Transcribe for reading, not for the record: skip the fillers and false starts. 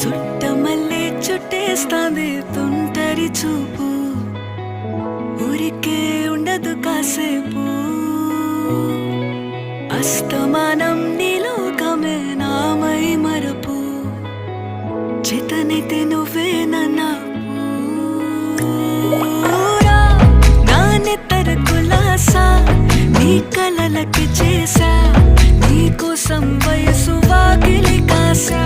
చుట్టమల్లే చుట్టేస్తాంది తుంటరి చూపు, ఊరికే ఉండదు కాసేపు. అస్తమానం నీలోకమే నామై మరపు, చేతనైతే నువ్వే నన్నా నా నెత్తర కులాసా, నీ కలలకి చేసా, నీ కోసం వయసు వాకిలి కాసా.